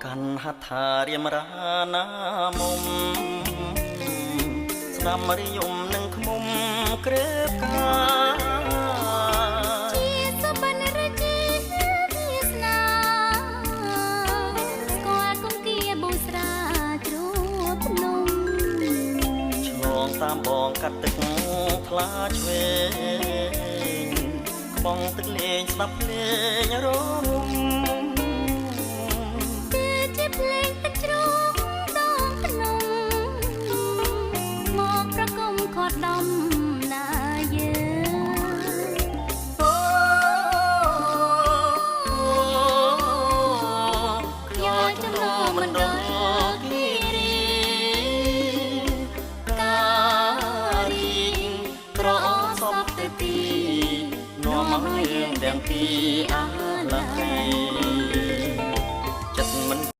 កាន់ហត្ថារៀមរាណាមុំស្ដាំរិយមនឹងឃ្មុំក្រេបកាជាសបនរជាវាសនាស្គាល់គង្គាបូស្រាជ្រួបភ្នំឆ្លងតាមបងកាត់ទឹកថ្លាឆ្វេងក្បងទឹកលេងស្ដាប់ភ្លេងរំជាភ្លេងទឹកជ្រោងដងភ្នំមកប្រគំខត់ដំណាយើងខ្យល់ចំនួនមិនដល់គិរីការីក្រអសពទៅទីនាំមកយើងទាំងពីរអា